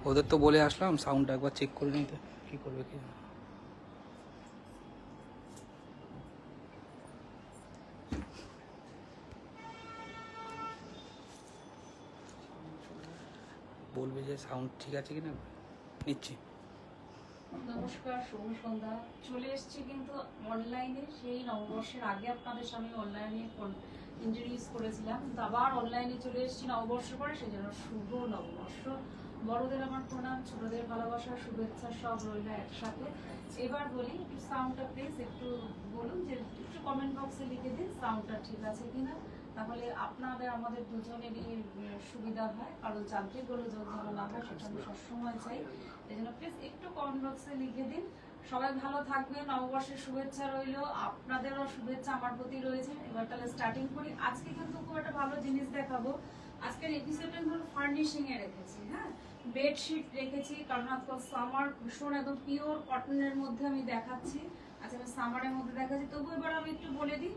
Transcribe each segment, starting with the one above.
ওদের তো বলে আসলাম সাউন্ডটা একবার চেক করে নিতে, কি করবে কি জানে। বলবে যে সাউন্ড ঠিক আছে কিনা, নিচ্ছি। নমস্কার, শুভ সন্ধ্যা। চলে এসেছি কিন্তু অনলাইনে, সেই নববর্ষের আগে আপনাদের সামনে অনলাইনে ইন্ট্রোডিউস করেছিলাম, কিন্তু আবার অনলাইনে চলে এসেছি নববর্ষ পরে, সেই জন্য শুভ নববর্ষ। বড়দের আমার প্রণাম, ছোটদের ভালোবাসা, শুভেচ্ছা সব রইল একসাথে। এবার বলি, একটু সাউন্ডটা প্লিজ একটু বলুন, যে একটু কমেন্ট বক্সে লিখে দিন সাউন্ডটা ঠিক আছে কিনা, তাহলে আপনাদের আমাদের দুজনেরই সুবিধা হয়, কারণ যান্ত্রিক গোলযোগ যেন না হয় সেটা আমি সবসময় চাই। এই জন্য প্লিজ একটু কমেন্ট বক্সে লিখে দিন। সবাই ভালো থাকবেন, নববর্ষের শুভেচ্ছা রইল, আপনাদেরও শুভেচ্ছা আমার প্রতি রয়েছে। এবার তাহলে স্টার্টিং করি। আজকে কিন্তু খুব একটা ভালো জিনিস দেখাবো। আজকের এপিসোডে হলো ফার্নিশিং এ রেখেছি, হ্যাঁ, বেডশিট রেখেছি, কারণ আজকাল সামার ভীষণ একদম পিওর কটনের মধ্যে আমি দেখাচ্ছি। আচ্ছা, আমি সামারের মধ্যে দেখাচ্ছি, তবু এবার আমি একটু বলে দিই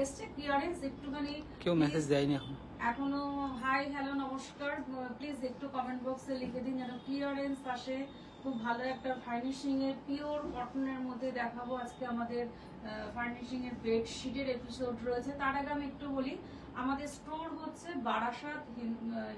এসছে ক্লিয়ারেন্স একটুখানি। কেউ মেসেজ দেয়নি এখনো হাই হ্যালো নমস্কার, প্লিজ একটু কমেন্ট বক্সে লিখে দিন যেন ক্লিয়ারেন্স আসে। খুব ভালো একটা ফার্নিশিং এর পিওর কটনের মধ্যে দেখাবো আজকে। আমাদের ফার্নিশিং এর বেডশিটের এপিসোড রয়েছে। তার আগে আমি একটু বলি, আমাদের স্টোর হচ্ছে বারাসাত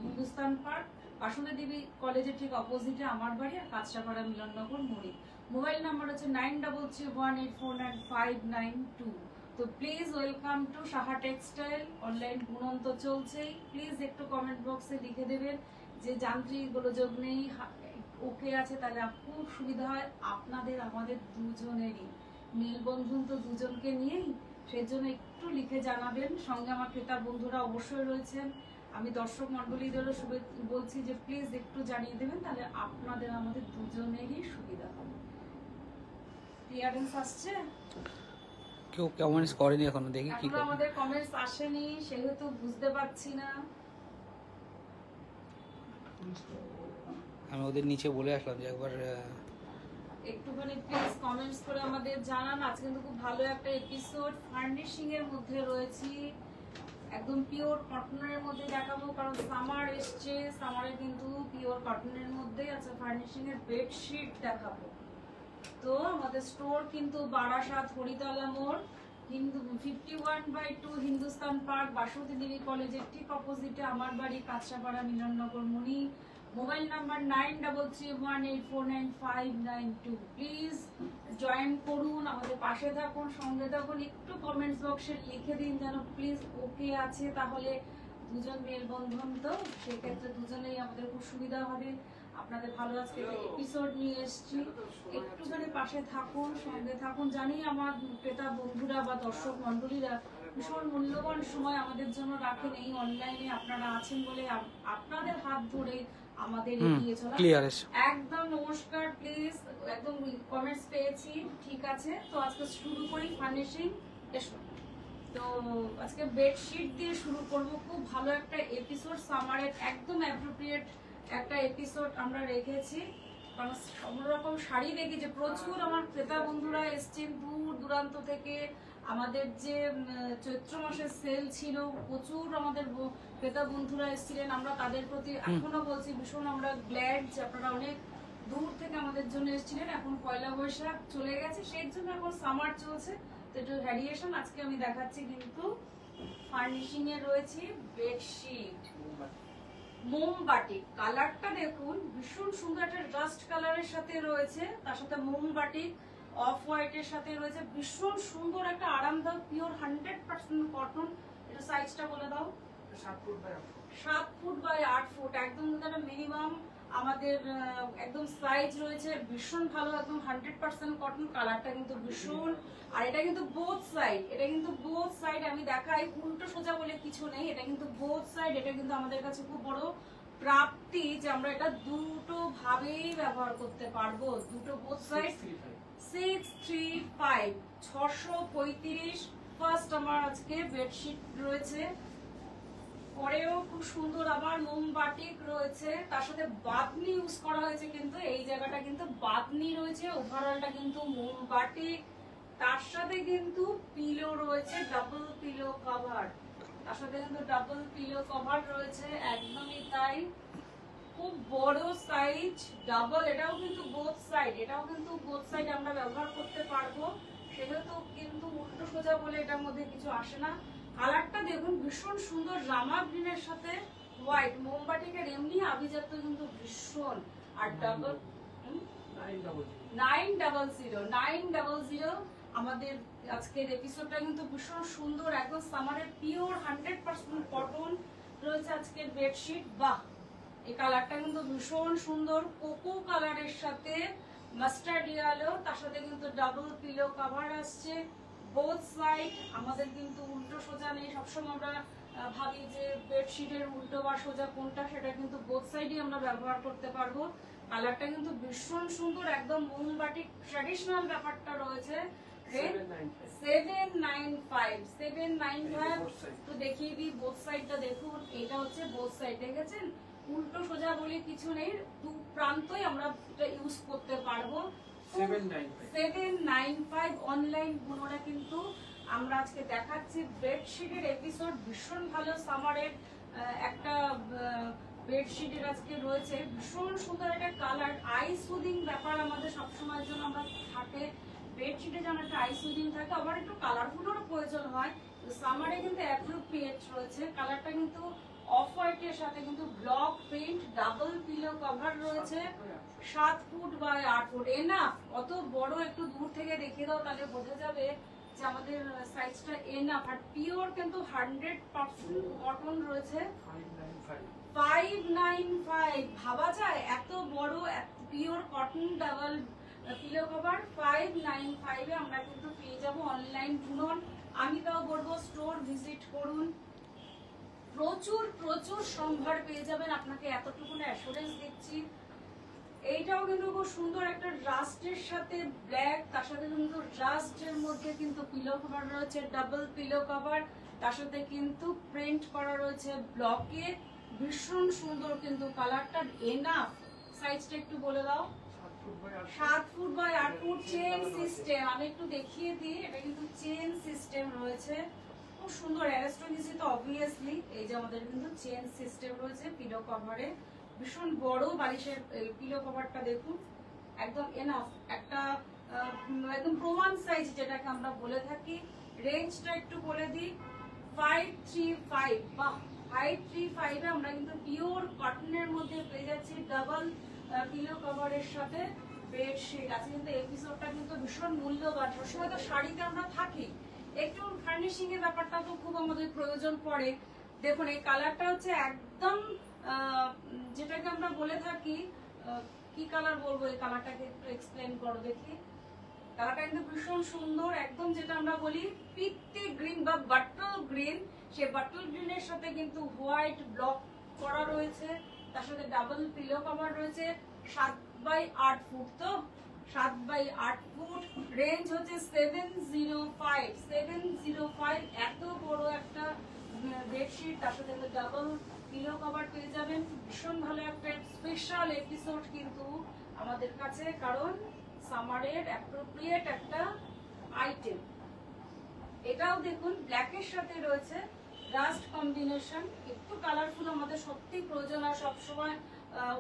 হিন্দুস্তান পার্ক, বাসন্তী দেবী কলেজের ঠিক অপোজিটে আমার বাড়ি, আর কাঁচরাপাড়া মিলননগর মুড়ি। মোবাইল নাম্বার হচ্ছে 9331845992। তো please welcome to Saha textile. Online গুণন তো চলছেই, প্লিজ একটু কমেন্ট বক্সে লিখে দেবেন যে যান্ত্রিক গোলযোগ নেই, ওকে আছে, তাহলে খুব সুবিধা হয় আপনাদের আমাদের দুজনেরই। মেলবন্ধন তো দুজনকে নিয়েই, সেই জন্য একটু লিখে জানাবেন। সঙ্গে আমার ক্রেতা বন্ধুরা অবশ্যই রয়েছেন, আমি দর্শক মন্ডলীদেরও বলছি যে প্লিজ একটু জানিয়ে দেবেন, তাহলে আপনাদের আমাদের দুজনেরই সুবিধা হবে। ক্লিয়ারেন্স আসছে? কেউ কমেন্টস করেনি এখনো, দেখি কি করে। আমাদের কমেন্টস আসেনি, সেহেতু বুঝতে পারছি না। আমি ওদের নিচে বলে আসলাম যে একবার একটুখানি প্লিজ কমেন্টস করে আমাদের জানান। আজকে কিন্তু খুব ভালো একটা এপিসোড ফার্নিশিং এর মধ্যে রয়েছি, একদম পিওর কটনের মধ্যে দেখাবো, কারণ সামার এসছে, সামারে কিন্তু পিওর কটনের মধ্যে আছে। ফার্নিশিং এর বেডশিট দেখাবো। তো আমাদের স্টোর কিন্তু বারাসাত হরিতলা মোড়, 51/2 হিন্দুস্তান পার্ক, বাসন্তী দেবী কলেজের ঠিক অপোজিটে আমার বাড়ি, কাঁচরাপাড়া মিলননগর মুনি। Mobile number 9331849592। প্লিজ জয়েন করুন, আমাদের পাশে থাকুন, সঙ্গে থাকুন। একটু কমেন্টস বক্সে লিখে দিন যেন প্লিজ ওকে আছে, তাহলে দুজন মেলবন্ধন তো, সেক্ষেত্রে দুজনেই আমাদের খুব সুবিধা হবে। আপনাদের ভালো আজকে এপিসোড নিয়ে এসেছি, একটুখানি পাশে থাকুন, সঙ্গে থাকুন। জানি আমার ক্রেতা বন্ধুরা বা দর্শক মন্ডলীরা ভীষণ মূল্যবান সময় আমাদের জন্য রাখেন এই অনলাইনে, আপনারা আছেন বলে আপনাদের হাত ধরে আমাদের এগিয়ে চলা। একদম নমস্কার, প্লিজ একদম কমেন্টস পেয়েছি, ঠিক আছে। তো আজকে শুরু করি ফার্নিশিং। তো আজকে বেডশিট দিয়ে শুরু করব। খুব ভালো একটা এপিসোড, সামারের একদম অ্যাপ্রোপ্রিয়েট একটা এপিসোড আমরা রেখেছি, কারণ সব রকম শাড়ি রেখেছি। প্রচুর আমার ক্রেতা বন্ধুরা এসছেন দূর দূরান্ত থেকে। আমাদের যে চৈত্র মাসের সেল ছিল, প্রচুর আমাদের ক্রেতা বন্ধুরা এসেছিলেন। আমরা তাদের প্রতি এখনো বলছি ভীষণ আমরা গ্ল্যাড যে আপনারা অনেক দূর থেকে আমাদের জন্য এসেছিলেন। এখন পয়লা বৈশাখ চলে গেছে, সেই জন্য এখন সামার চলছে, তো একটু ভ্যারিয়েশন আজকে আমি দেখাচ্ছি। কিন্তু ফার্নিশিং এ রয়েছে বেডশিট মোমবাটিক, কালারটা দেখুন ভীষণ সুন্দর, একটা ডাস্ট কালারের সাথে রয়েছে, তার সাথে মোমবাটিক অফ হোয়াইটের সাথে রয়েছে। ভীষণ সুন্দর একটা আরামদায়ক পিওর 100% কটন। এটা সাইজটা বলে দাও। 7 ফুট বাই 8 ফুট, একদম মিনিমাম আমাদের একদম সাইজ রয়েছে। ভীষণ ভালো, একদম 100% কটন। কালারটা কিন্তু ভীষণ, আর এটা কিন্তু বোথ সাইড, এটা কিন্তু বোথ সাইড আমি দেখাই, উল্টো সোজা বলে কিছু নেই, এটা কিন্তু বোথ সাইড। এটা কিন্তু আমাদের কাছে খুব বড় প্রাপ্তি যে আমরা এটা দুটো ভাবেই ব্যবহার করতে পারবো, দুটো বোথ সাইড। 635 635 ফার্স্ট আমার আজকে বেডশিট রয়েছে। পরেও খুব সুন্দর আবার মোমবাটিক রয়েছে, তার সাথে বাতনি ইউজ করা হয়েছে, কিন্তু এই জায়গাটা কিন্তু বাতনি রয়েছে, ওভারঅলটা কিন্তু মোমবাটিক। তার সাথে কিন্তু পিলো রয়েছে, ডাবল পিলো কভার, তার সাথে কিন্তু ডাবল পিলো কভার রয়েছে, একদমই তাই। খুব বড় সাইজ ডাবল, এটাও কিন্তু বোথ সাইড, এটাও কিন্তু বোথ সাইড আমরা ব্যবহার করতে পারবো, সেহেতু কিন্তু উল্টো সোজা বলে এটার মধ্যে কিছু আসে না। কালারটা দেখুন ভীষণ সুন্দর, রামা গ্রিনের সাথে হোয়াইট, মোমবাটিকের এমনি আভিজাত্য কিন্তু ভীষণ। আর ডাবল 900 আমাদের আজকের এপিসোডটা কিন্তু ভীষণ সুন্দর, একদম সামারের পিওর 100% কটন রয়েছে আজকের বেডশিট। বাহ, এই কালারটা কিন্তু ভীষণ সুন্দর, কোকো কালারের সাথে মাস্টার্ড ইয়েলো, তার সাথে কিন্তু ডাবল পিলো কভার আসছে বোথ সাইড। আমাদের কিন্তু উল্টো সোজা নেই, সবসময় আমরা ভাবি যে বেডশিটের উল্টো বা সোজা কোনটা, সেটা কিন্তু বোথ সাইডই আমরা ব্যবহার করতে পারবো। কালারটা কিন্তু ভীষণ সুন্দর, একদম মোমবাটি ট্র্যাডিশনাল ব্যাপারটা রয়েছে। 795 তো দেখিয়ে দিই বোথ সাইডটা দেখুন, এটা হচ্ছে বোথ সাইড, দেখেছেন উল্টো সোজা বলে কিছু নেই, দু প্রান্তই আমরা এটা ইউজ করতে পারবো। 795 অনলাইন গুণটা কিন্তু আমরা আজকে দেখাচ্ছি বেডশিটের এপিসোড, ভীষণ ভালো সামারের একটা বেডশিটের আজকে রয়েছে, ভীষণ সুন্দর একটা কালার, আই সুদিং ব্যাপার আমাদের সবসময়ের জন্য আমরা থাকে বেডশিটে যেন একটা আই সুদিং থাকে, আবার একটু কালারফুলেরও প্রয়োজন হয়, সামারে কিন্তু অ্যাপ্রোপ্রিয়েট রয়েছে। কালারটা কিন্তু অফ হোয়াইটের সাথে কিন্তু block print, double pillow cover রয়েছে, 7 ফুট বাই 8 ফুট, এনাফ। অত বড় একটু দূর থেকে দেখিয়ে দাও, তাহলে বোঝা যাবে যে আমাদের সাইজটা এনাফ। আর পিওর কিন্তু 100% কটন রয়েছে। 595 ভাবা যায় এত বড় pure cotton double pillow cover 595 এ আমরা কিন্তু পেয়ে যাব অনলাইন বুনন। আমি তাও বলবো স্টোর ভিজিট করুন, প্রচুর প্রচুর সম্ভার পেয়ে যাবেন, আপনাকে এতটুকু অ্যাসুরেন্স দিচ্ছি। এইটাও কিন্তু খুব সুন্দর একটা রাস্টের সাথে ব্ল্যাক, তার সাথে কিন্তু রাস্টের মধ্যে কিন্তু পিলো কভার রয়েছে, ডাবল পিলো কভার, তার সাথে কিন্তু প্রিন্ট করা রয়েছে ব্লকে, ভীষণ সুন্দর কিন্তু কালারটা এনাফ। সাইজটা একটু বলে দাও। 7 foot by 8 foot, chain system, আমি একটু দেখিয়ে দিই, এটা কিন্তু চেন সিস্টেম রয়েছে, খুব সুন্দর। অ্যারেস্টোনিসি তো অবভিয়াসলি, এই যে আমাদের কিন্তু চেন সিস্টেম রয়েছে পিলো কভারে, ভীষণ বড় বালিশের পিলো কভারটা দেখুন, একদম এনাফ একটা একদম প্রমাণ সাইজ যেটাকে আমরা বলে থাকি। রেঞ্জটা একটু বলে দিই, 535। বাহ, 535 এ আমরা কিন্তু পিওর কটনের মধ্যে পেয়ে যাচ্ছি ডাবল পিলো কভারের সাথে বেডশিট। আজকে কিন্তু এপিসোডটা কিন্তু ভীষণ মূল্যবান, সবসময় তো শাড়িতে আমরা থাকি, একটু ফার্নিশিং এর ব্যাপারটা তো খুব আমাদের প্রয়োজন পড়ে। দেখুন এই কালারটা হচ্ছে একদম যেটাকে আমরা বলে থাকি, কি কালার বলবো, এই কালারটাকে একটু এক্সপ্লেন করো দেখি। কালারটা কিন্তু ভীষণ সুন্দর, একদম যেটা আমরা বলি পিত্তি গ্রিন বা বাটল গ্রিন, সেই বাটল গ্রিনের সাথে কিন্তু হোয়াইট ব্লক করা রয়েছে, তার সাথে ডাবল পিলো কভার রয়েছে, 7 বাই 8 ফুট, তো 7 বাই 8 ফুট, রেঞ্জ হচ্ছে 705। এত বড় একটা বেডশিট, তার সাথে ডাবল পিলো কভার পেয়ে যাবেন। ভীষণ ভালো একটা স্পেশাল এপিসোড কিন্তু আমাদের কাছে, কারণ সামারের অ্যাপ্রোপ্রিয়েট একটা আইটেম। এটাও দেখুন ব্ল্যাকের সাথে রয়েছে রাস্ট কম্বিনেশন, একটু কালারফুল আমাদের সত্যি প্রয়োজন, আর সবসময়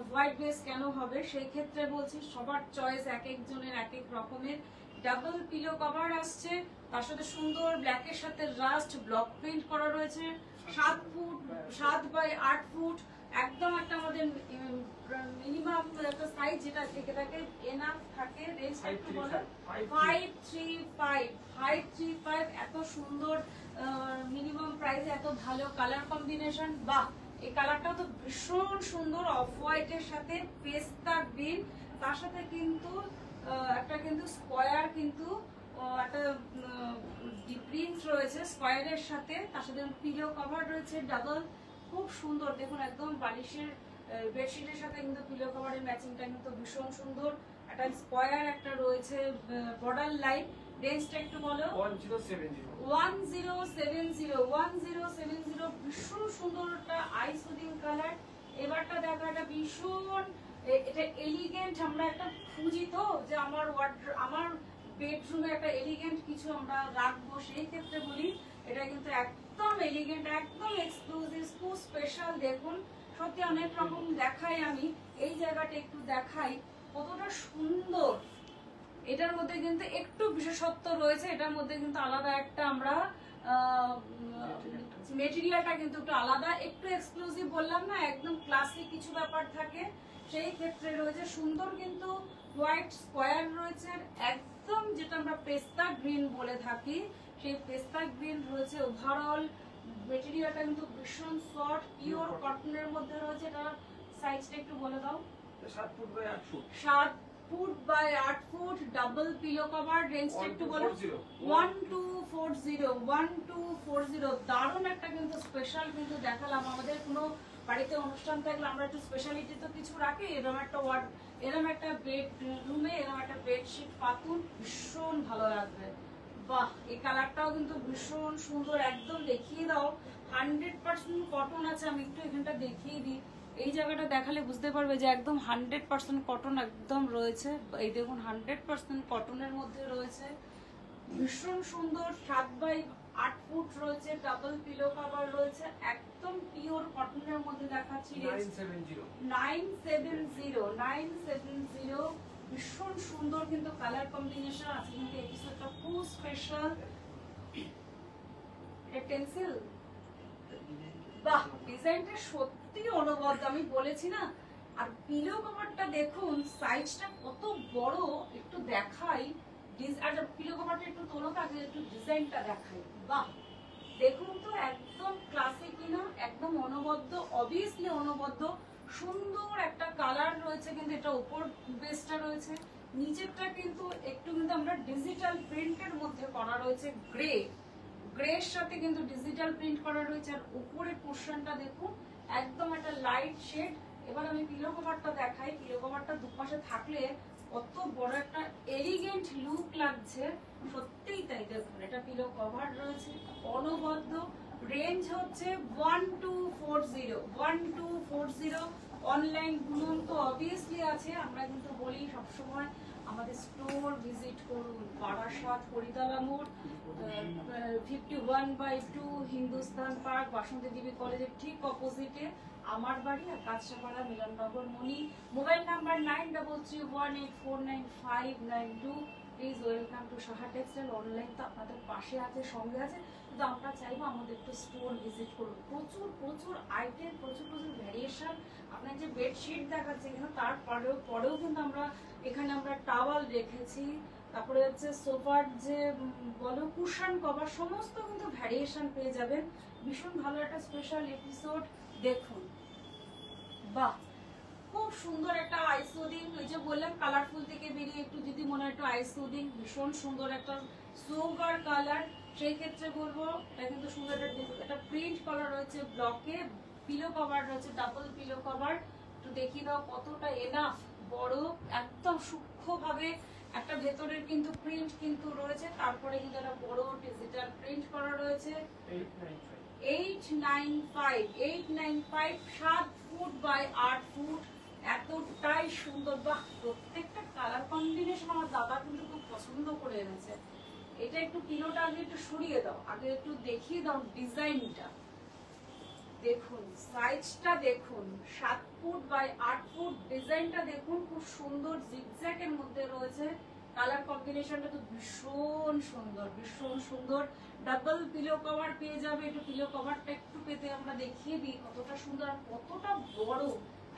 হোয়াইট বেস কেন হবে, সেই ক্ষেত্রে বলছি সবার চয়েস এক একজনের এক এক রকমের। ডাবল পিলো কভার আসছে, তার সাথে সুন্দর ব্ল্যাকের সাথে রাস্ট ব্লক প্রিন্ট করা রয়েছে, 7 ফুট 7 বাই 8 ফুট, একদম একটা আমাদের মিনিমাম একটা সাইজ যেটা থেকে থাকে এনাফ থাকে। রেঞ্জ একটু বলো। 535 এত সুন্দর মিনিমাম প্রাইসে এত ভালো কালার কম্বিনেশন। বাহ, এই কালারটাও তো ভীষণ সুন্দর, অফ হোয়াইটের সাথে পেস্তা গ্রিন, তার সাথে কিন্তু একটা কিন্তু স্কয়ার কিন্তু একটা প্রিন্ট রয়েছে স্কয়ারের সাথে, তার সাথে পিলো কভার রয়েছে ডাবল, খুব সুন্দর। দেখুন একদম বালিশের বেডশিটের সাথে কিন্তু পিলো কভারের ম্যাচিংটা কিন্তু ভীষণ সুন্দর। একটা স্কয়ার একটা রয়েছে বর্ডার লাইন। রেঞ্জটা একটু বলো। 1070 ভীষণ সুন্দর একটা আই সুদিং কালার। এবারটা দেখো একটা ভীষণ এটা এলিগেন্ট, আমরা একটা খুঁজি তো যে আমার বেডরুমে একটা এলিগেন্ট কিছু আমরা রাখবো, সেই ক্ষেত্রে বলি এটা কিন্তু একদম এলিগেন্ট, একদম এক্সক্লুসিভ, খুব স্পেশাল। দেখুন সত্যি অনেক রকম দেখাই আমি, এই জায়গাটা একটু দেখাই কতটা সুন্দর। এটার মধ্যে কিন্তু একটু বিশেষত্ব রয়েছে, এটার মধ্যে কিন্তু আলাদা একটা আমরা মেটেরিয়ালটা কিন্তু একটু আলাদা, একটু এক্সক্লুসিভ বললাম না, একদম ক্লাসিক কিছু ব্যাপার থাকে সেই ক্ষেত্রে রয়েছে। সুন্দর কিন্তু হোয়াইট স্কোয়ার রয়েছে, একদম যেটা আমরা পেস্তা গ্রিন বলে থাকি সেই পেস্তা গ্রিন রয়েছে। ওভারঅল মেটেরিয়ালটা কিন্তু ভীষণ সফট পিওর কটনের মধ্যে রয়েছে। এটা সাইজটা একটু বলে দাও। 7 foot by 8 foot, 7 foot by 8 foot, double pillow cover. রেঞ্জটা একটু বলো। 1240 দারুণ একটা কিন্তু স্পেশাল কিন্তু দেখালাম। আমাদের কোনো বাড়িতে অনুষ্ঠান থাকলে আমরা একটু স্পেশালিটি তো কিছু রাখি, এরকম একটা এরকম একটা বেড রুমে এরকম একটা বেডশিট পাতুন ভীষণ ভালো লাগবে। বাহ, এই কালারটাও কিন্তু ভীষণ সুন্দর, একদম দেখিয়ে দাও। 100% কটন আছে, আমি একটু এখানটা দেখিয়ে দিই। এই জায়গাটা দেখালে বুঝতে পারবে যে একদম 100% কটন একদম রয়েছে। এই দেখুন 100% কটনের মধ্যে রয়েছে, ভীষণ সুন্দর। 7 বাই 8 ফুট রয়েছে, ডাবল পিলো কভার রয়েছে, একদম পিওর কটনের মধ্যে দেখাচ্ছি। 970 ভীষণ সুন্দর কিন্তু কালার কম্বিনেশন আছে। কিন্তু এপিসোডটা খুব স্পেশাল। টেন্সিল, বাহ, ডিজাইনটা সত্যি অনবদ্য, আমি বলেছি না। আর পিলো কভারটা দেখুন সাইজটা কত বড়, একটু দেখাই। আর পিলো কভারটা একটু তোলো, আগে একটু ডিজাইনটা দেখাই। বাহ, দেখুন তো একদম ক্লাসিক কিনা, একদম অনবদ্য, অবভিয়াসলি অনবদ্য। সুন্দর একটা কালার রয়েছে, কিন্তু এটা উপর বেসটা রয়েছে, নিচেরটা কিন্তু একটু কিন্তু আমরা ডিজিটাল প্রিন্টের মধ্যে করা রয়েছে। গ্রের সাথে কিন্তু ডিজিটাল প্রিন্ট করা রয়েছে। আর উপরের পোর্শনটা দেখুন একদম একটা লাইট শেড। এবার আমি পিলো কভারটা দেখাই। পিলো কভারটা দুপাশে থাকলে কত বড় একটা এলিগেন্ট লুক লাগছে, সত্যিই তাই। দেখুন এটা পিলো কভার রয়েছে, অনবদ্য। রেঞ্জ হচ্ছে 1240। অনলাইন গুণন তো অবভিয়াসলি আছে। আমরা কিন্তু বলি সবসময় আমাদের স্টোর ভিজিট করুন, বারাসাত হরিতলা মোড়, 51/2 হিন্দুস্তান পার্ক, বাসন্তী দেবী কলেজের ঠিক অপোজিটে আমার বাড়ি। আর কাঁচরাপাড়া মিলননগর মনি। Mobile number 9331849592। Please welcome to Saha textile. Online তো আপনাদের পাশে আছে, সঙ্গে আছে, কিন্তু আমরা চাইবো আমাদের একটু স্টোর ভিজিট করুন। প্রচুর আইটেম, প্রচুর ভ্যারিয়েশন। আপনার যে বেডশিট দেখাচ্ছে কিন্তু তারপরেও কিন্তু এখানে আমরা টাওয়াল রেখেছি, তারপরে হচ্ছে সোফার যে বলো কুশন কভার, সমস্ত কিন্তু ভ্যারিয়েশন পেয়ে যাবেন। ভীষণ ভালো একটা স্পেশাল এপিসোড। দেখুন, বাহ, খুব সুন্দর একটা আইসোদিং। ওই যে বললাম কালারফুল থেকে বেরিয়ে একটু যদি মনে হয় একটু আইসোদিং, ভীষণ সুন্দর একটা সোভার কালার। সেই ক্ষেত্রে বলবো এটা কিন্তু সুন্দর একটা প্রিন্ট করা রয়েছে ব্লকে। পিলো কভার রয়েছে, ডাবল পিলো কভার। একটু দেখিয়ে দাও কতটা এনাফ বড়, একদম সূক্ষ্মভাবে একটা ভেতরের কিন্তু প্রিন্ট কিন্তু রয়েছে। তারপরে কিন্তু একটা বড় ডিজিটাল প্রিন্ট করা রয়েছে। 895 7 ফুট বাই 8 ফুট, এতটাই সুন্দর। বাহ, প্রত্যেকটা কালার কম্বিনেশন আমার দাদা কিন্তু খুব পছন্দ করে এনেছে। এটা একটু পিলোটা আগে একটু সরিয়ে দাও, আগে একটু দেখিয়ে দাও ডিজাইনটা। দেখুন সাইজটা দেখুন, 7 ফুট বাই 8 ফুট। ডিজাইনটা দেখুন, খুব সুন্দর জিগজ্যাগ এর মধ্যে রয়েছে। কালার কম্বিনেশনটা তো ভীষণ সুন্দর। ডাবল পিলো কভার পেয়ে যাবে। একটু পিলো কভারটা একটু পেতে আমরা দেখিয়ে দিই কতটা সুন্দর আর কতটা বড়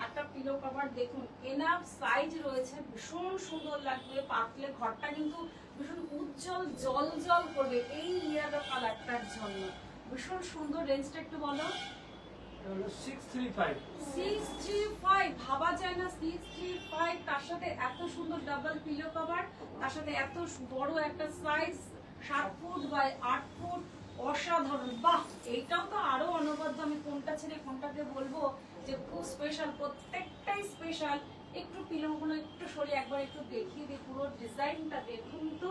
একটা পিলো কভার। দেখুন এনাফ সাইজ রয়েছে, ভীষণ সুন্দর লাগবে। পাতলে ঘরটা কিন্তু ভীষণ উজ্জ্বল জল করবে এই ইয়েলো কালারটার জন্য। ভীষণ সুন্দর। রেঞ্জটা একটু বলো। 635 ভাবা যায় না, 635। তার সাথে এত সুন্দর ডাবল পিলো কভার, তার সাথে এত বড় একটা সাইজ, 7 ফুট বাই 8 ফুট, অসাধারণ। বাহ, এইটাও তো আরো অনবদ্য। আমি কোনটা ছেড়ে কোনটাকে বলবো যে খুব স্পেশাল, প্রত্যেকটাই স্পেশাল। একটু পিলোগুলো একটু সরিয়ে একবার একটু দেখিয়ে দিই। পুরো ডিজাইনটা দেখুন তো,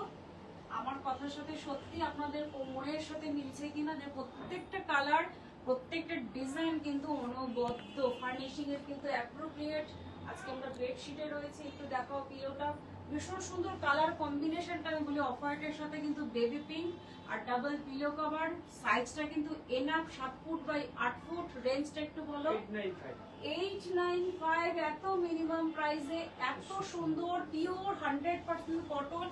আমার কথার সাথে সত্যি আপনাদের মনের সাথে মিলছে কিনা, যে প্রত্যেকটা কালার, প্রত্যেকটা ডিজাইন কিন্তু অনবদ্য। ফার্নিশিং এর কিন্তু অ্যাপ্রোপ্রিয়েট। আজকে আমরা বেডশিটে রয়েছে, একটু দেখাও পিলোটা। ভীষণ সুন্দর কালার কম্বিনেশনটা আমি বলি, অফ হোয়াইটের সাথে কিন্তু বেবি পিঙ্ক আর ডাবল পিলো কভার। সাইজটা কিন্তু এনাফ, 7 ফুট বাই 8 ফুট। রেঞ্জটা একটু বলো। 895, এত মিনিমাম প্রাইসে এত সুন্দর পিওর 100% কটন।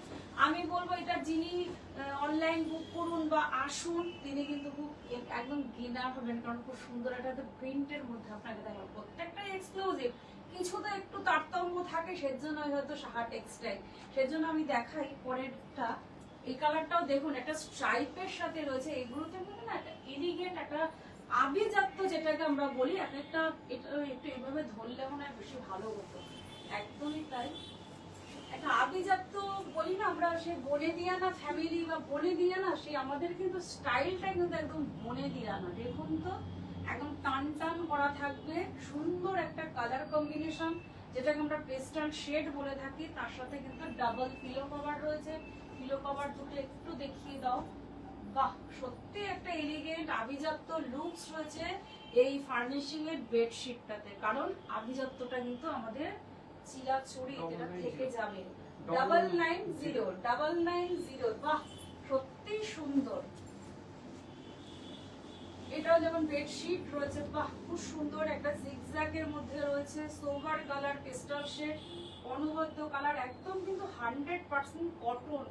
আমি বলবো এটা যিনি অনলাইন বুক করুন বা আসুন, তিনি কিন্তু খুব একদম গেনার হবেন, কারণ খুব সুন্দর একটা প্রিন্টের মধ্যে আপনাকে দেখাবো। প্রত্যেকটা এক্সক্লুসিভ, কিছু তো একটু তারতম্য থাকে, সেজন্য হয়তো সাহা টেক্সটাইল। সেজন্য আমি দেখাই পরেরটা। এই কালারটাও দেখুন, একটা স্ট্রাইপের সাথে রয়েছে। এগুলোতে না একটা এলিগেন্ট, একটা আভিজাত্য যেটাকে আমরা বলি, একটা এটা একটু এভাবে ধরলে মনে হয় বেশি ভালো হতো। একদমই তাই, একটা আভিজাত্য বলি না আমরা, সে বনে দিয়া না ফ্যামিলি বা বনে দিয়া না, সে আমাদের কিন্তু স্টাইলটা কিন্তু একদম বনে দিয়া না। দেখুন তো, একদম টান টান করা থাকবে, সুন্দর একটা কালার কম্বিনেশন যেটাকে আমরা পেস্টাল শেড বলে থাকি। তার সাথে কিন্তু ডাবল পিলো কভার রয়েছে। পিলো কভার দুটো একটু দেখিয়ে দাও। বাহ, সত্যি একটা এলিগেন্ট আভিজাত্য লুকস রয়েছে এই ফার্নিশিং এর বেডশিটটাতে, কারণ আভিজাত্যটা কিন্তু আমাদের চিরাচরি এটা থেকে যাবে। 9990, বাহ সত্যি সুন্দর। এটাও যেমন বেডশিট রয়েছে, বাহ খুব সুন্দর, একটা জিগজ্যাগের মধ্যে রয়েছে, সোভার কালার, পেস্টাল শেড, অনুবদ্ধ কালার, একদম কিন্তু 100% কটন,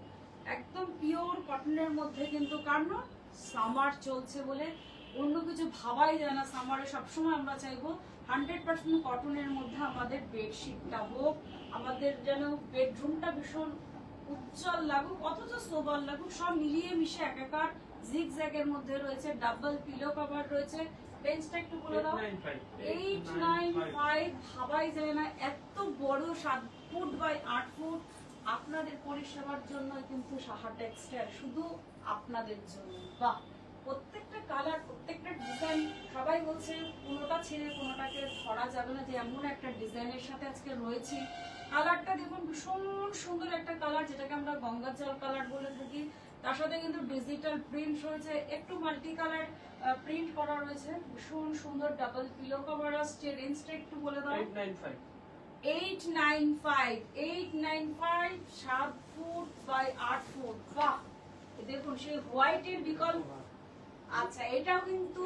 একদম পিওর কটনের মধ্যে কিন্তু। কারণ সামার চলছে বলে অন্য কিছু ভাবাই যায় না। সামারে সবসময় আমরা চাইবো 100% কটনের মধ্যে আমাদের বেডশিটটা হোক, আমাদের যেন বেডরুমটা ভীষণ উজ্জ্বল লাগুক অথচ সোবার লাগুক, সব মিলিয়ে মিশে একাকার। জিগজ্যাগের মধ্যে রয়েছে, ডাবল পিলো কভার রয়েছে। রেঞ্জটা একটু বলে দাও। 895, ভাবাই যায় না এত বড় 7 ফুট বাই 8 ফুট। আপনাদের পরিষেবার জন্য কিন্তু সাহা টেক্সটাইল, শুধু আপনাদের জন্য। বাহ, প্রত্যেকটা কালার, প্রত্যেকটা ডিজাইন, সবাই বলছে কোনোটা ছেড়ে কোনোটাকে ধরা যাবে না, যে এমন একটা ডিজাইনের সাথে আজকে রয়েছে। কালারটা দেখুন, ভীষণ সুন্দর একটা কালার, যেটাকে আমরা গঙ্গা জল কালার বলে থাকি। তার সাথে কিন্তু ডিজিটাল প্রিন্ট রয়েছে, একটু মাল্টি কালার প্রিন্ট করা রয়েছে, ভীষণ সুন্দর। ডাবল পিলো কভার আসছে। রেঞ্জটা একটু বলে দাও। 895, 7 ফুট বাই 8 ফুট। বাহ, দেখুন সেই হোয়াইটের বিকল্প। আচ্ছা, এটাও কিন্তু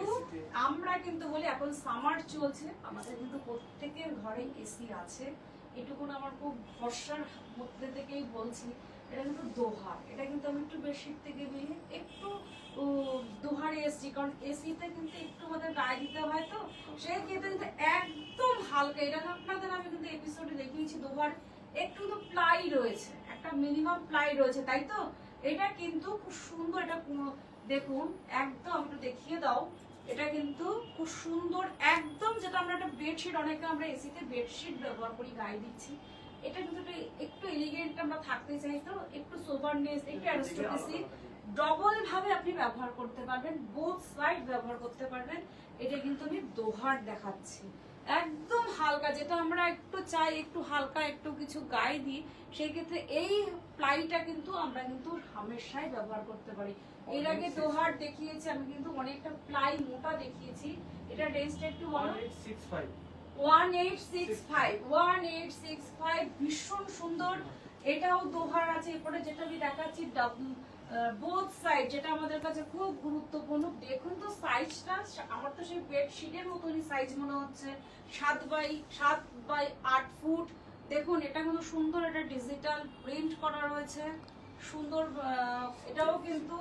আমরা কিন্তু বলি এখন সামার চলছে, আমাদের কিন্তু প্রত্যেকের ঘরে এসি আছে, এটুকু আমার খুব ভরসার মধ্যে থেকেই বলছি। এটা কিন্তু দোহার, এটা কিন্তু আমি একটু বেডশিট থেকে বেরিয়ে একটু দোহারে এসছি, কারণ এসিতে কিন্তু একটু আমাদের গায়ে দিতে হয়, তো সেই ক্ষেত্রে কিন্তু একদম হালকা। এটা আপনাদের আমি কিন্তু এপিসোডে দেখিয়েছি, দোহার একটু তো প্লাই রয়েছে, একটা মিনিমাম প্লাই রয়েছে, তাই তো। এটা কিন্তু খুব সুন্দর, এটা দেখুন একদম একটু দেখিয়ে দাও। এটা কিন্তু খুব সুন্দর, একদম যেটা আমরা একটা বেডশিট, অনেকে আমরা এসিতে বেডশিট ব্যবহার করি, গায়ে দিচ্ছি, এটা কিন্তু একটু এলিগেন্ট আমরা থাকতে চাই, তো একটু সোভারনেস, একটু অ্যারিস্টোক্রেসি, ডবল ভাবে আপনি ব্যবহার করতে পারবেন, বোথ সাইড ব্যবহার করতে পারবেন। এটা কিন্তু আমি দোহার দেখাচ্ছি, একদম হালকা, যেটা আমরা একটু চাই একটু হালকা একটু কিছু গায়ে দিই, সেই ক্ষেত্রে এই প্লাইটা কিন্তু আমরা কিন্তু হামেশাই ব্যবহার করতে পারি। এর আগে দোহার দেখিয়েছি আমি, কিন্তু অনেকটা প্লাই মোটা দেখিয়েছি। এটা রেঞ্জটা একটু বলো। 1865, ভীষণ সুন্দর। এটাও দোহার আছে। এরপরে যেটা আমি দেখাচ্ছি বোথ সাইড, যেটা আমাদের কাছে খুব গুরুত্বপূর্ণ। দেখুন তো সাইজটা, আমার তো সেই বেডশিটের মতনই সাইজ মনে হচ্ছে, 7 বাই 8 ফুট। দেখুন এটা কিন্তু সুন্দর, এটা ডিজিটাল প্রিন্ট করা রয়েছে, সুন্দর। এটাও কিন্তু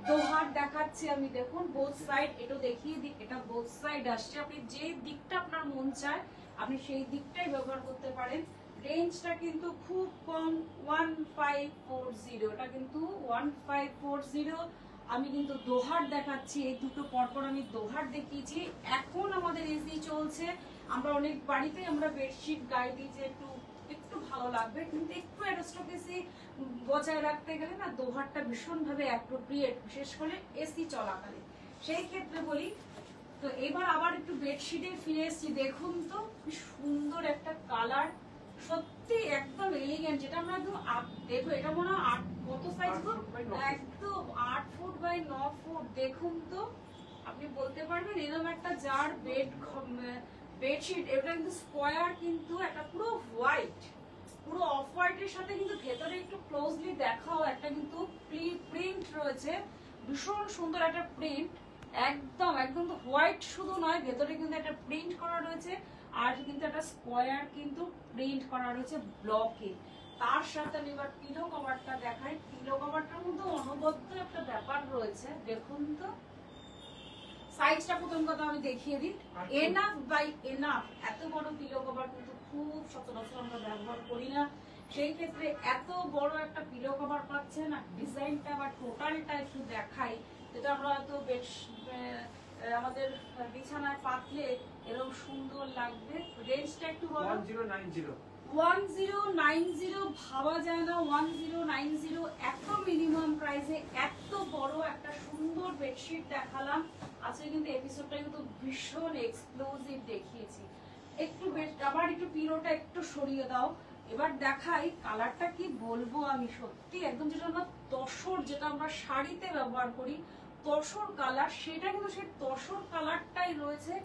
দোহার দেখাচ্ছি আমি, দেখুন বোথ সাইড, এটা দেখিয়ে দিই, এটা বোথ সাইড আসছে। আপনি যে দিকটা আপনার মন চায় আপনি সেই দিকটাই ব্যবহার করতে পারেন। রেঞ্জটা কিন্তু খুব কম, 1540, এটা কিন্তু 1540। আমি কিন্তু দোহার দেখাচ্ছি, এই দুটো পরপর আমি দোহার দেখিয়েছি। এখন আমাদের এসি চলছে, আমরা অনেক বাড়িতে আমরা বেডশিট গায়ে দিই যে একটু ভালো লাগবে, কিন্তু একটু অ্যারিস্টোক্রেসি বজায় রাখতে গেলে না দোহারটা ভীষণ ভাবে অ্যাপ্রোপ্রিয়েট, বিশেষ করে এসি চলাকালে। সেই ক্ষেত্রে বলি। তো এবার আবার একটু বেডশিটে ফিরে এসেছি। দেখুন তো কি সুন্দর একটা কালার, সত্যি একদম এলিগেন্ট, যেটা আমরা একদম দেখো, এটা মনে হয় কত সাইজ গো, একদম 8 ফুট বাই 9 ফুট। দেখুন তো, আপনি বলতে পারবেন এরকম একটা যার বেডশিট, এটা কিন্তু স্কয়ার, কিন্তু একটা পুরো হোয়াইট, পুরো অফ হোয়াইটের সাথে কিন্তু ভেতরে একটু ক্লোজলি দেখাও, একটা কিন্তু প্রিন্ট রয়েছে, ভীষণ সুন্দর একটা প্রিন্ট, একদম একদম হোয়াইট শুধু নয়, ভেতরে কিন্তু একটা প্রিন্ট করা রয়েছে, আর কিন্তু একটা স্কোয়ার কিন্তু প্রিন্ট করা রয়েছে ব্লকে। তার সাথে আমি এবার পিলো কভারটা দেখাই। পিলো কভারটার মধ্যে অনবদ্য একটা ব্যাপার রয়েছে, দেখুন তো সাইজটা প্রথম কথা আমি দেখিয়ে দিই, এনাফ বাই এনাফ। এত বড় পিলো কভার কিন্তু খুব সচরাচর আমরা ব্যবহার করি না, সেই ক্ষেত্রে এত বড় একটা পিলো কভার পাচ্ছেন। আর ডিজাইনটা বা টোটালটা একটু দেখাই, যেটা আমরা হয়তো বেশ আমাদের বিছানায় পাতলে এরকম সুন্দর লাগবে। রেঞ্জটা একটু বলো। 1090 ভাবা যায় না, 1090 এত মিনিমাম প্রাইসে এত বড় একটা সুন্দর বেডশিট দেখালাম আজকে। কিন্তু এপিসোডটা কিন্তু ভীষণ এক্সক্লুসিভ দেখিয়েছি। একটু আবার একটু পিলোটা একটু সরিয়ে দাও, এবার দেখাই কালারটা কি বলবো আমি, সত্যি একদম যেটা আমরা তসর, যেটা আমরা শাড়িতে ব্যবহার করি তসর কালার, সেটা কিন্তু সেই তসর কালারটাই রয়েছে।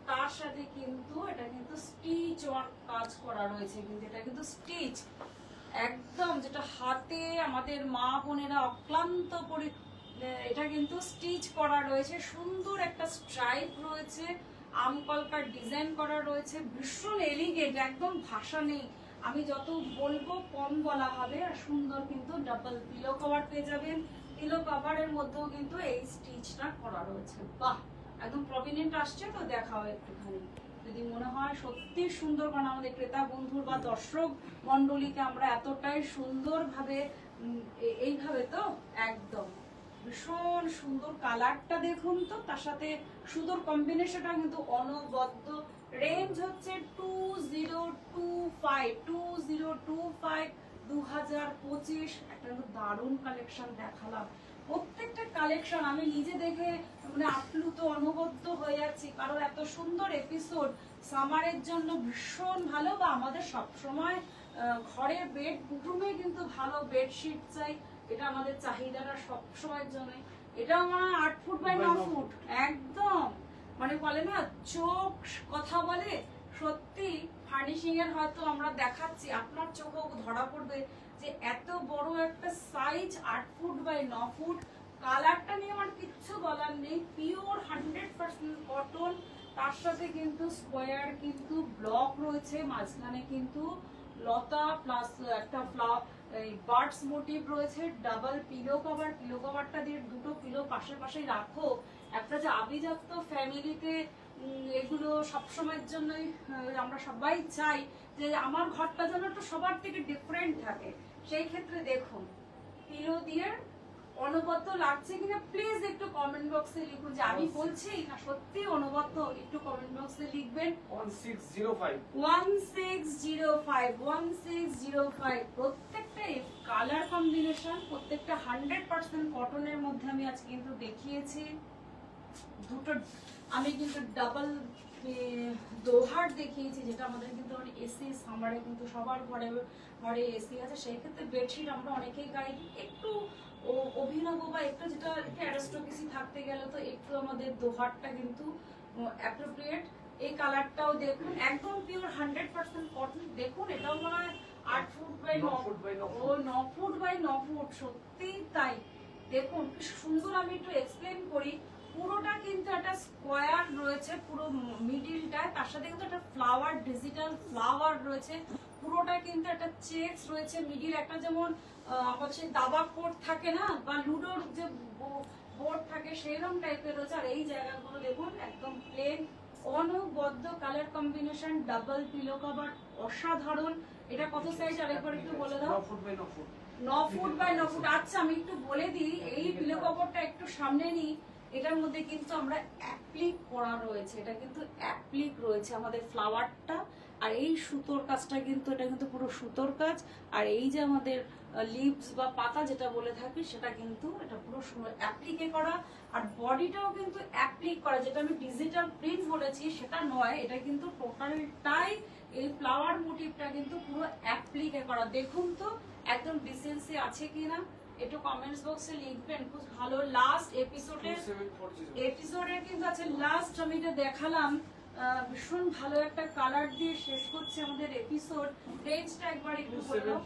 তার সাথে কিন্তু এটা কিন্তু স্টিচ ওয়ার্ক কাজ করা রয়েছে, কিন্তু এটা কিন্তু স্টিচ একদম যেটা হাতে আমাদের মা বোনেরা অক্লান্ত করে, এটা কিন্তু স্টিচ করা রয়েছে, সুন্দর একটা স্ট্রাইপ রয়েছে, আমকলকার ডিজাইন করা রয়েছে, ভীষণ এলিগেন্ট, একদম ভাষা নেই, আমি যত বলবো কম বলা হবে। আর সুন্দর কিন্তু ডাবল পিলো কভার পেয়ে যাবেন, পিলো কভারের মধ্যেও কিন্তু এই স্টিচটা করা রয়েছে। বাহ, একদম প্রভিনেন্ট আসছে তো, দেখাও একটুখানি যদি মনে হয় সত্যি সুন্দর, কারণ আমাদের ক্রেতা বন্ধুর বা দর্শক মন্ডলীকে আমরা এতটাই সুন্দর ভাবে এইভাবে তো একদম ভীষণ সুন্দর কালারটা দেখুন তো, তার সাথে সুন্দর কম্বিনেশনটা কিন্তু অনবদ্য। রেঞ্জ হচ্ছে 2025 2025। একটা দারুণ কালেকশন দেখালাম, প্রত্যেকটা কালেকশন আমি নিজে দেখে মানে আপ্লুত অনবদ্য হয়ে যাচ্ছি, কারণ এত সুন্দর এপিসোড সামারের জন্য ভীষণ ভালো। বা আমাদের সবসময় ঘরের বেডরুমে কিন্তু ভালো বেডশিট চাই, এটা আমাদের চাহিদাটা সবসময়ের জন্য। এটা আমার 8 ফুট বাই 9 ফুট, একদম মানে বলে না চোখ কথা বলে, সত্যি ফার্নিশিং এর হয়তো আমরা দেখাচ্ছি, আপনার চোখেও ধরা পড়বে যে এত বড় একটা সাইজ 8 ফুট বাই 9 ফুট। কালারটা নিয়ে আমার কিচ্ছু বলার নেই, পিওর 100% কটন, তার সাথে কিন্তু স্কোয়ার কিন্তু ব্লক রয়েছে, মাঝখানে কিন্তু লতা প্লাস একটা বার্ডস মোটিভ রয়েছে, ডাবল পিলো কভার। পিলো কভারটা দিয়ে দুটো পিলো পাশে পাশে রাখো, একটা যে আভিজাত্য ফ্যামিলিতে এগুলো সবসময়ের জন্যই আমরা সবাই চাই যে আমার ঘরটা যেন একটু সবার থেকে ডিফারেন্ট থাকে। সেই ক্ষেত্রে দেখুন পিলো দিয়ে অনবদ্য লাগছে কিনা প্লিজ একটু কমেন্ট বক্সে লিখুন, যে আমি বলছি না সত্যি অনবদ্য, একটু কমেন্ট বক্সে লিখবেন। 1605 প্রত্যেকটা কালার কম্বিনেশন, প্রত্যেকটা 100% কটনের মধ্যে আমি আজ কিন্তু দেখিয়েছি। দুটো আমি কিন্তু ডাবল দোহার দেখিয়েছি, যেটা আমাদের কিন্তু এসি সামারে কিন্তু সবার ঘরে ঘরে এসি আছে, সেই ক্ষেত্রে বেডশিট আমরা অনেকেই গাই একটু অভিনব বা একটু যেটা একটু অ্যারিস্টোক্রেসি থাকতে গেলে তো একটু আমাদের দোহারটা কিন্তু অ্যাপ্রোপ্রিয়েট। এই কালারটাও দেখুন একদম পিওর 100% কটন, দেখুন এটাও মনে হয় 8 foot by 9 foot by 9 foot, সত্যি তাই। দেখুন কি সুন্দর, আমি একটু এক্সপ্লেন করি। পুরোটা কিন্তু একটা স্কোয়ার রয়েছে পুরো মিডিলটায়, তার সাথে কিন্তু একটা ফ্লাওয়ার, ডিজিটাল ফ্লাওয়ার রয়েছে, পুরোটা কিন্তু একটা চেকস রয়েছে মিডিল, একটা যেমন আমাদের সেই দাবা কোড থাকে না বা লুডোর যে বোর্ড থাকে সেইরকম টাইপের রয়েছে। আর এই জায়গাগুলো দেখুন একদম প্লেন, অনবদ্য colour combination, double pillow cover, অসাধারণ। এটা কত সাইজ আরেকবার একটু বলে দাও। 9 foot by 9 foot. 9 foot by 9 foot. আচ্ছা আমি একটু বলে দিই, এই পিলো কভারটা একটু সামনে নিই, এটার মধ্যে কিন্তু আমরা অ্যাপ্লিক করা রয়েছে, এটা কিন্তু অ্যাপ্লিক রয়েছে আমাদের ফ্লাওয়ারটা, আর এই সুতোর কাজটা কিন্তু এটা কিন্তু পুরো সুতোর কাজ, আর এই যে আমাদের লিভস বা পাতা যেটা বলে থাকি সেটা কিন্তু এটা পুরো অ্যাপ্লিকে করা, আর বডিটাও কিন্তু অ্যাপ্লিক করা, যেটা আমি ডিজিটাল প্রিন্ট বলেছি সেটা নয়, এটা কিন্তু টোটালটাই এই ফ্লাওয়ার মোটিভটা কিন্তু পুরো অ্যাপ্লিকে করা। দেখুন তো একদম ডিসেন্সি আছে কিনা, একটু কমেন্টস বক্সে লিখবেন, খুব ভালো। লাস্ট এপিসোডের কিন্তু আছে, লাস্ট আমি এটা দেখালাম ভীষণ ভালো একটা কালার দিয়ে শেষ করছে আমাদের এপিসোড। রেঞ্জটা একবার একটু বলে দাও।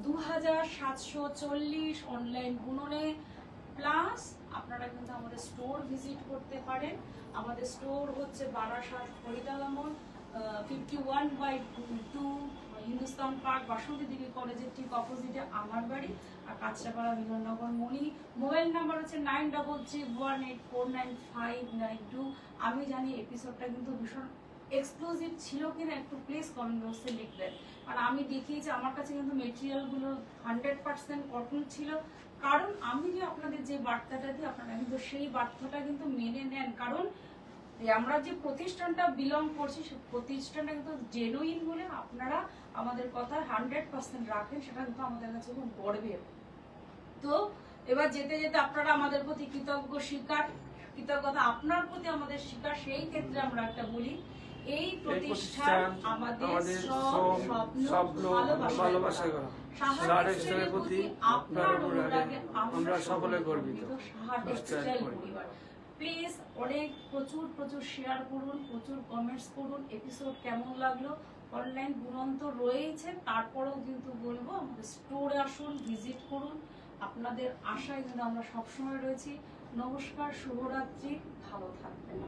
2740 অনলাইন গুণনে প্লাস আপনারা কিন্তু আমাদের স্টোর ভিজিট করতে পারেন। আমাদের স্টোর হচ্ছে বারাসাত হরিদালামন 51/2 হিন্দুস্তান পার্ক বাসন্তী দেবী কলেজের ঠিক অপোজিটে আমার বাড়ি, আর কাঁচরাপাড়া মিলননগর মণি। মোবাইল নাম্বার হচ্ছে 9331849592। আমি জানি এপিসোডটা কিন্তু ভীষণ এক্সক্লুসিভ ছিল কিনা একটু প্লিজ কমেন্ট বক্সে লিখবেন, কারণ আমি দেখিয়েছি আমার কাছে কিন্তু মেটেরিয়ালগুলো 100% কটন ছিল। কারণ আমি যে আপনাদের যে বার্তাটা দিই আপনারা কিন্তু সেই বার্তাটা কিন্তু মেনে নেন, কারণ আমরা যে প্রতিষ্ঠানটা বিলং করছি সেই প্রতিষ্ঠানটা কিন্তু জেনুইন বলে আপনারা আমাদের কথা 100% রাখেন, সেটা কিন্তু আমাদের কাছে খুব গর্বের। তো এবার যেতে যেতে আপনারা আমাদের প্রতি কৃতজ্ঞতা আপনার প্রতি আমাদের স্বীকার। সেই ক্ষেত্রে আমরা একটা বলি, এই প্রতিষ্ঠান আমাদের স্বপ্ন ভালোবাসা সাহায্যের প্রতি আপনার অনুরাগে আমরা সকলে গর্বিত। প্লিজ অনেক প্রচুর শেয়ার করুন, প্রচুর কমেন্টস করুন। এপিসোড কেমন লাগলো? অনলাইন দুরন্ত রয়েছে, তারপরেও কিন্তু বলবো আমাদের স্টোরে আসুন, ভিজিট করুন। আপনাদের আশায় কিন্তু আমরা সবসময় রয়েছি। নমস্কার, শুভরাত্রি, ভালো থাকবেন।